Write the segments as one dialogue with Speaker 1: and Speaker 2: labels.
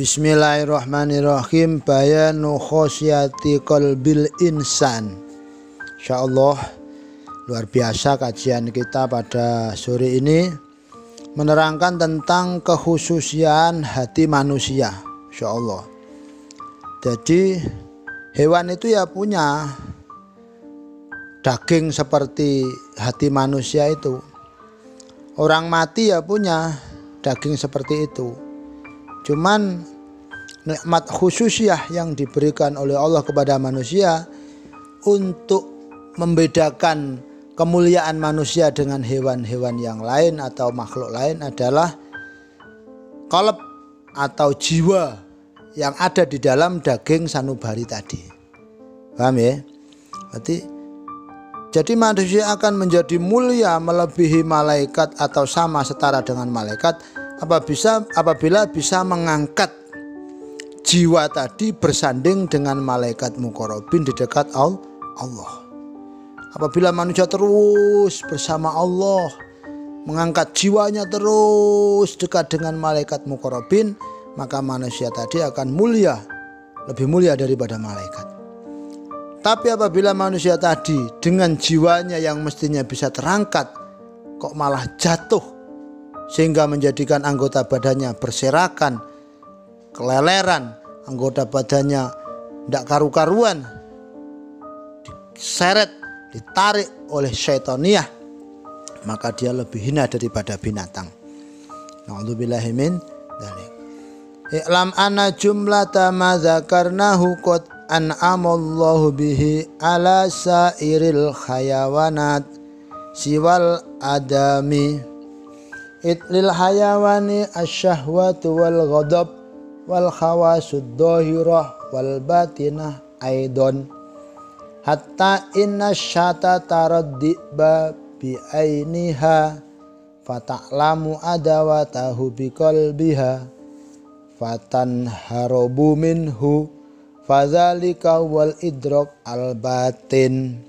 Speaker 1: Bismillahirrahmanirrahim. Bayanu khosyati qalbil insan. Insyaallah luar biasa kajian kita pada sore ini menerangkan tentang kekhususian hati manusia. Insyaallah. Jadi hewan itu ya punya daging seperti hati manusia itu. Orang mati ya punya daging seperti itu. Cuman nikmat khususiyah yang diberikan oleh Allah kepada manusia untuk membedakan kemuliaan manusia dengan hewan-hewan yang lain atau makhluk lain adalah qalb atau jiwa yang ada di dalam daging sanubari tadi. Paham ya? Jadi manusia akan menjadi mulia melebihi malaikat atau sama setara dengan malaikat apabila bisa mengangkat jiwa tadi bersanding dengan malaikat muqarrabin di dekat Allah. Apabila manusia terus bersama Allah, mengangkat jiwanya terus dekat dengan malaikat muqarrabin, maka manusia tadi akan mulia, lebih mulia daripada malaikat. Tapi apabila manusia tadi dengan jiwanya yang mestinya bisa terangkat kok malah jatuh sehingga menjadikan anggota badannya berserakan, keleleran, anggota badannya tidak karu-karuan, diseret, ditarik oleh syaitaniyah, maka dia lebih hina daripada binatang. Na'udzubillahi min dzalik. I'lam anna jumlata ma dzakarnahu qad an'amallahu bihi ala sairil hayawanat siwal adami. Lil hayawani asyahwatu wal ghadab wal khawasud dhahirah wal batinah aidon hatta inna syata taraddiba bi ainiha fata'lamu adawatahu bi qalbiha fatanharubu minhu fadzalika wal idrak al batin.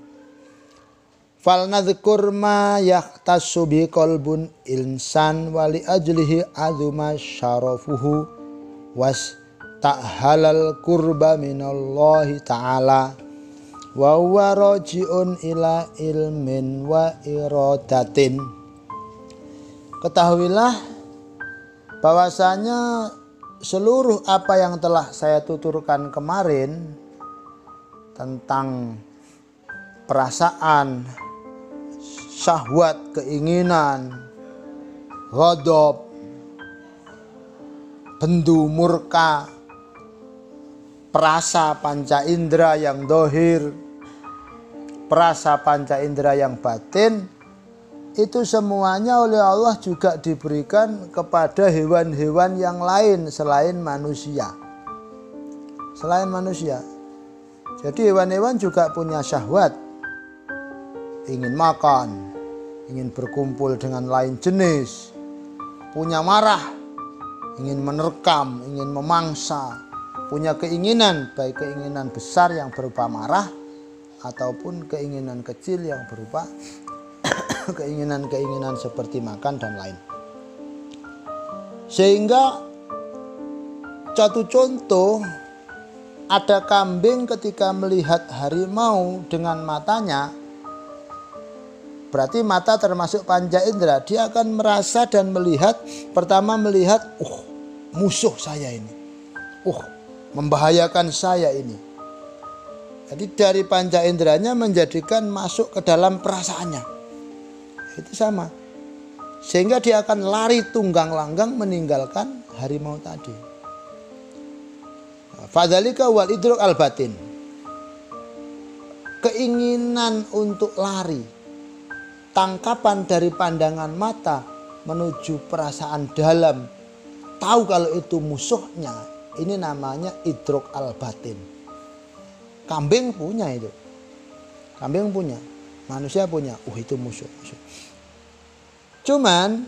Speaker 1: Fal nadhkur ma yahtassu bi qalbun insan wali ajlihi azuma syarafuhu was ta'halal qurba minallahi ta'ala wa huwa raji'un ila ilmin wa iradatin. Ketahuilah bahwasanya seluruh apa yang telah saya tuturkan kemarin tentang perasaan, syahwat, keinginan, ghadab, bendu, murka, perasa panca indera yang dohir, perasa panca indera yang batin, itu semuanya oleh Allah juga diberikan kepada hewan-hewan yang lain selain manusia. Selain manusia. Jadi hewan-hewan juga punya syahwat, ingin makan, ingin berkumpul dengan lain jenis, punya marah, ingin menerkam, ingin memangsa, punya keinginan, baik keinginan besar yang berupa marah ataupun keinginan kecil yang berupa keinginan-keinginan seperti makan dan lain. Sehingga satu contoh, ada kambing ketika melihat harimau dengan matanya, berarti mata termasuk panca indera. Dia akan merasa dan melihat, pertama melihat, musuh saya ini, membahayakan saya ini. Jadi dari panca inderanya menjadikan masuk ke dalam perasaannya. Itu sama. Sehingga dia akan lari tunggang langgang meninggalkan harimau tadi. Fadzalika wal idrak al batin. Keinginan untuk lari, tangkapan dari pandangan mata menuju perasaan dalam, tahu kalau itu musuhnya, ini namanya idrak al batin. Kambing punya itu. Kambing punya, manusia punya. Itu musuh. Cuman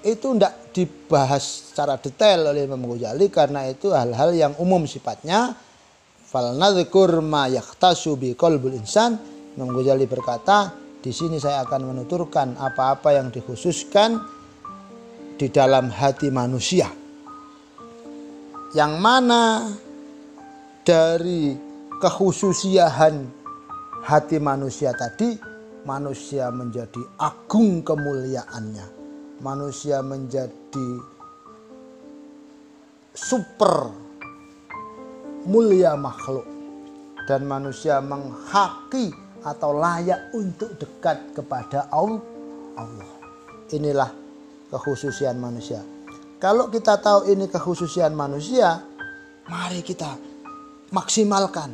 Speaker 1: itu tidak dibahas secara detail oleh Imam Ghazali karena itu hal-hal yang umum sifatnya. Fal nadhkur ma yahtassu bi qalbil insan. Imam Ghazali berkata, di sini saya akan menuturkan apa-apa yang dikhususkan di dalam hati manusia. Yang mana dari kekhususian hati manusia tadi, manusia menjadi agung kemuliaannya. Manusia menjadi super mulia makhluk. Dan manusia menghaki atau layak untuk dekat kepada Allah. Inilah kekhususian manusia. Kalau kita tahu ini kekhususian manusia, mari kita maksimalkan,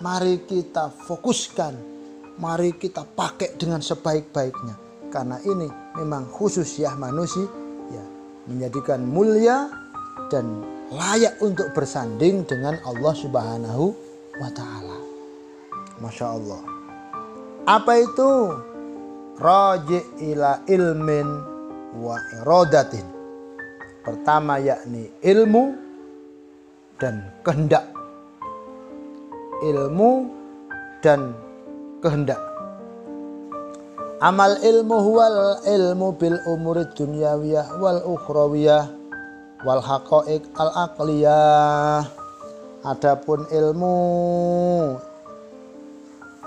Speaker 1: mari kita fokuskan, mari kita pakai dengan sebaik-baiknya. Karena ini memang khususiyah manusia, ya, menjadikan mulia dan layak untuk bersanding dengan Allah Subhanahu wa Ta'ala. Masya Allah. Apa itu? Raji ila ilmin wa iradatin. Pertama yakni ilmu dan kehendak. Ilmu dan kehendak. Amal ilmu huwal ilmu bil umurid dunyawiyah wal ukhrawiyah wal haqaiq al aqliyah. Adapun ilmu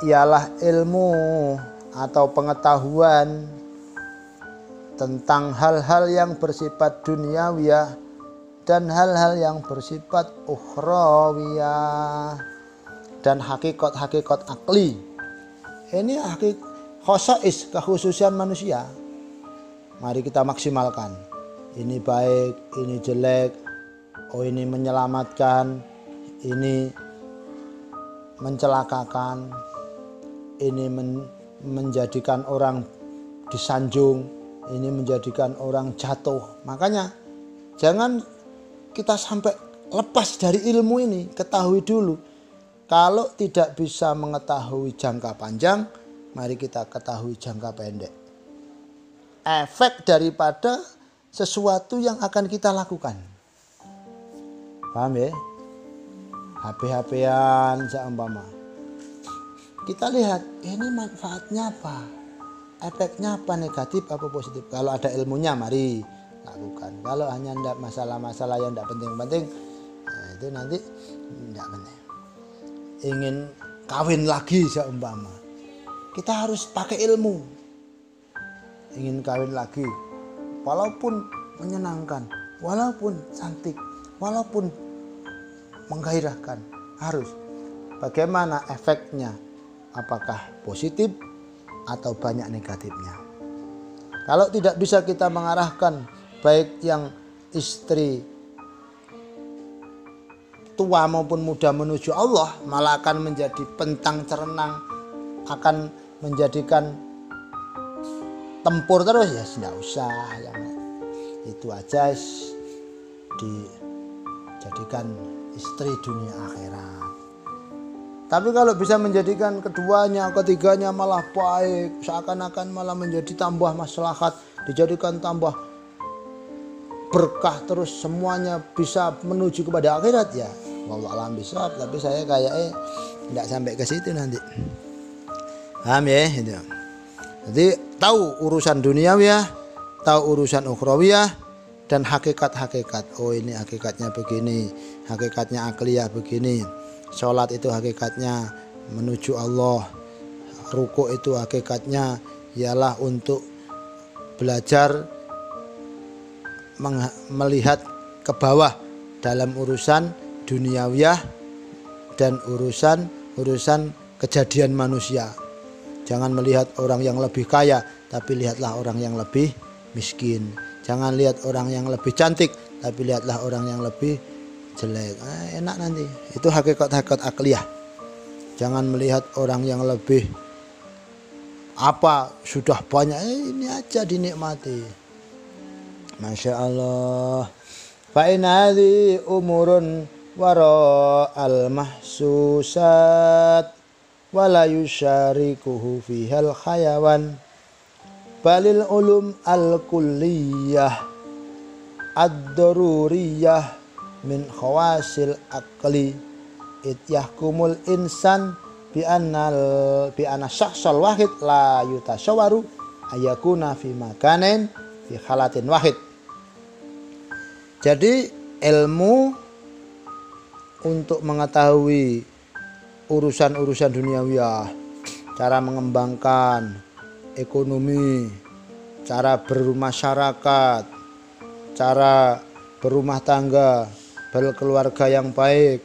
Speaker 1: ialah ilmu atau pengetahuan tentang hal-hal yang bersifat duniawiyah dan hal-hal yang bersifat ukhrawiyah dan hakikat-hakikat akli. Ini khosais, kekhususian manusia. Mari kita maksimalkan. Ini baik, ini jelek, oh ini menyelamatkan, ini mencelakakan, ini menjadikan orang disanjung, ini menjadikan orang jatuh. Makanya jangan kita sampai lepas dari ilmu ini. Ketahui dulu. Kalau tidak bisa mengetahui jangka panjang, mari kita ketahui jangka pendek. Efek daripada sesuatu yang akan kita lakukan. Paham ya? HP-HPan seumpama. Kita lihat ini manfaatnya apa? Efeknya apa, negatif apa positif? Kalau ada ilmunya mari lakukan. Kalau hanya ndak masalah-masalah yang ndak penting-penting, nah itu nanti ndak penting. Ingin kawin lagi seumpama, kita harus pakai ilmu. Ingin kawin lagi, walaupun menyenangkan, walaupun cantik, walaupun menggairahkan, harus. Bagaimana efeknya? Apakah positif atau banyak negatifnya? Kalau tidak bisa kita mengarahkan baik yang istri tua maupun muda menuju Allah, malah akan menjadi pentang cerenang, akan menjadikan tempur terus, ya tidak usah, yang itu aja dijadikan istri dunia akhirat. Tapi kalau bisa menjadikan keduanya, ketiganya malah baik, seakan-akan malah menjadi tambah maslahat, dijadikan tambah berkah terus, semuanya bisa menuju kepada akhirat, ya wallahu a'lam bishawab. Tapi saya kayaknya tidak sampai ke situ nanti. Paham ya? Itu. Jadi tahu urusan duniawiyah, tahu urusan ukhrawiyah dan hakikat-hakikat. Oh ini hakikatnya begini, hakikatnya akliyah begini. Sholat itu hakikatnya menuju Allah. Ruku itu hakikatnya ialah untuk belajar melihat ke bawah dalam urusan duniawiyah dan urusan kejadian manusia. Jangan melihat orang yang lebih kaya, tapi lihatlah orang yang lebih miskin. Jangan lihat orang yang lebih cantik, tapi lihatlah orang yang lebih jelek. Enak nanti. Itu hakikat-hakikat akliyah. Jangan melihat orang yang lebih apa sudah banyak, ini aja dinikmati. Masya Allah. Fa in hadhi umurun wara al mahsusat wala yusyarikuhu fihal khayawan balil ulum al kulliyah ad-daruriyah min khawasil akli ityahkumul insan bi anna syakhsal wahid la yutasawwaru ayakuna fi makanin fi halatin wahid. Jadi ilmu untuk mengetahui urusan-urusan duniawiyah, cara mengembangkan ekonomi, cara bermasyarakat, cara berumah tangga, berkeluarga yang baik,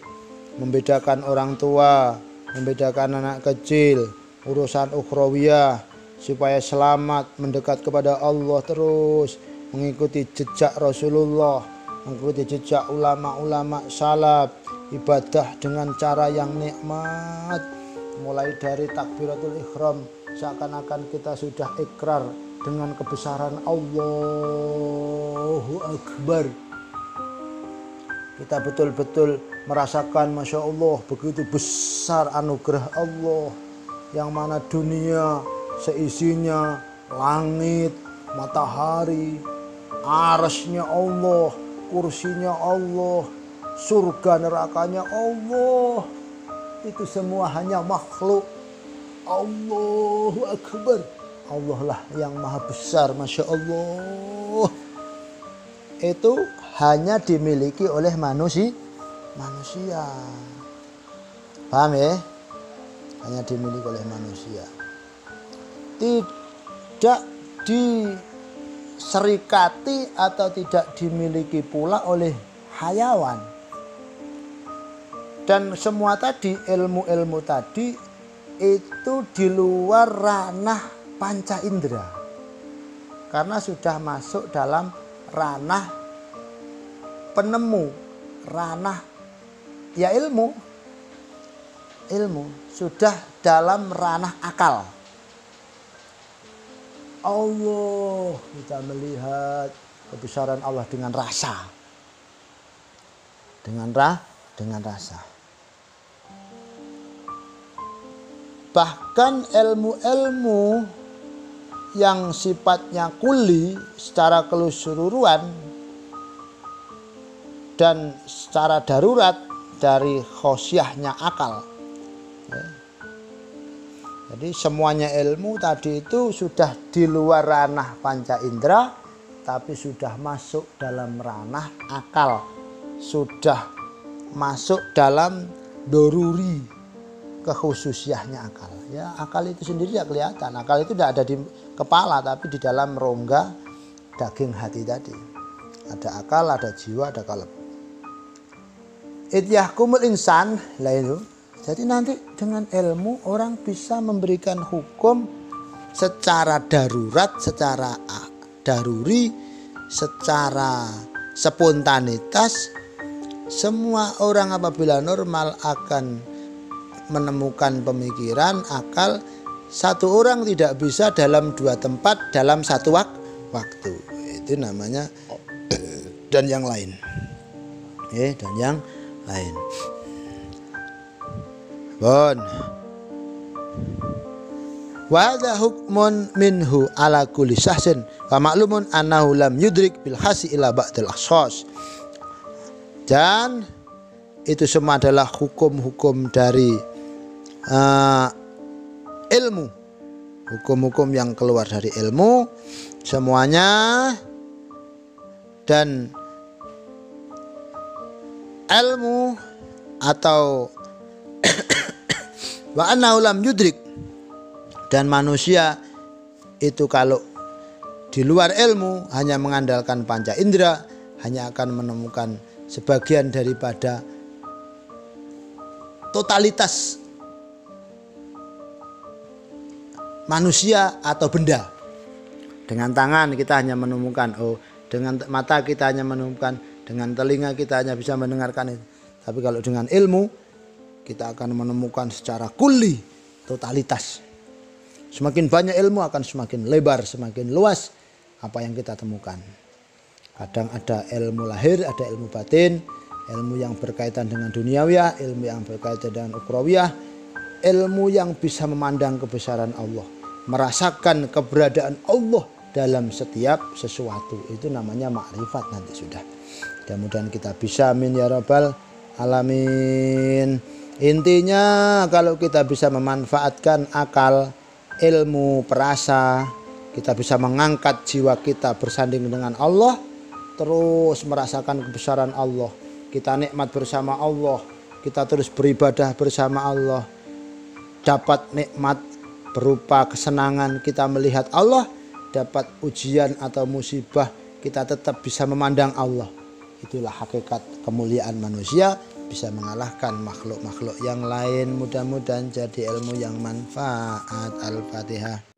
Speaker 1: membedakan orang tua, membedakan anak kecil, urusan ukhrawiyah, supaya selamat mendekat kepada Allah, terus mengikuti jejak Rasulullah, mengikuti jejak ulama-ulama salaf, ibadah dengan cara yang nikmat, mulai dari takbiratul ihram seakan-akan kita sudah ikrar dengan kebesaran Allahu Akbar. Kita betul-betul merasakan Masya Allah begitu besar anugerah Allah, yang mana dunia seisinya, langit, matahari, arasnya Allah, kursinya Allah, surga nerakanya Allah, itu semua hanya makhluk. Allahu Akbar. Allah lah yang maha besar, Masya Allah. Itu hanya dimiliki oleh manusia. Paham ya? Hanya dimiliki oleh manusia. Tidak diserikati atau tidak dimiliki pula oleh hayawan. Dan semua tadi, ilmu-ilmu tadi itu di luar ranah panca indera, karena sudah masuk dalam ranah penemu, ranah ya ilmu sudah dalam ranah akal. Allah, kita melihat kebesaran Allah dengan rasa, dengan rasa. Bahkan ilmu-ilmu yang sifatnya kuli secara keseluruhan dan secara darurat dari khosyahnya akal. Jadi semuanya ilmu tadi itu sudah di luar ranah panca indera, tapi sudah masuk dalam ranah akal, sudah masuk dalam doruri, kekhususiahnya akal. Ya, akal itu sendiri ya kelihatan. Akal itu tidak ada di kepala, tapi di dalam rongga daging hati tadi. Ada akal, ada jiwa, ada kalb. Idyahkumul insan lah itu. Jadi nanti dengan ilmu orang bisa memberikan hukum secara darurat, secara daruri, secara spontanitas. Semua orang apabila normal akan menemukan pemikiran, akal. Satu orang tidak bisa dalam dua tempat dalam satu waktu. Itu namanya dan yang lain. Dan yang lain. Bon. Wa hadza hukmun minhu ala kulli syahsin fa ma'lumun annahu lam yudrik bil hasi ila ba'dil akhsas. Dan itu semua adalah hukum-hukum dari ilmu, hukum-hukum yang keluar dari ilmu semuanya. Dan ilmu atau wa annahu lam yudrik, dan manusia itu kalau di luar ilmu hanya mengandalkan panca indera, hanya akan menemukan sebagian daripada totalitas manusia atau benda. Dengan tangan kita hanya menemukan, dengan mata kita hanya menemukan, dengan telinga kita hanya bisa mendengarkan itu. Tapi kalau dengan ilmu kita akan menemukan secara kulli, totalitas. Semakin banyak ilmu akan semakin lebar, semakin luas apa yang kita temukan. Kadang ada ilmu lahir, ada ilmu batin, ilmu yang berkaitan dengan duniawiyah, ilmu yang berkaitan dengan ukhrawiyah, ilmu yang bisa memandang kebesaran Allah, merasakan keberadaan Allah dalam setiap sesuatu. Itu namanya makrifat nanti sudah. Mudah-mudahan kita bisa, amin ya rabbal alamin. Intinya kalau kita bisa memanfaatkan akal, ilmu, perasa, kita bisa mengangkat jiwa kita bersanding dengan Allah, terus merasakan kebesaran Allah. Kita nikmat bersama Allah, kita terus beribadah bersama Allah, dapat nikmat berupa kesenangan kita melihat Allah, dapat ujian atau musibah kita tetap bisa memandang Allah. Itulah hakikat kemuliaan manusia, bisa mengalahkan makhluk-makhluk yang lain. Mudah-mudahan jadi ilmu yang manfaat. Al-Fatihah.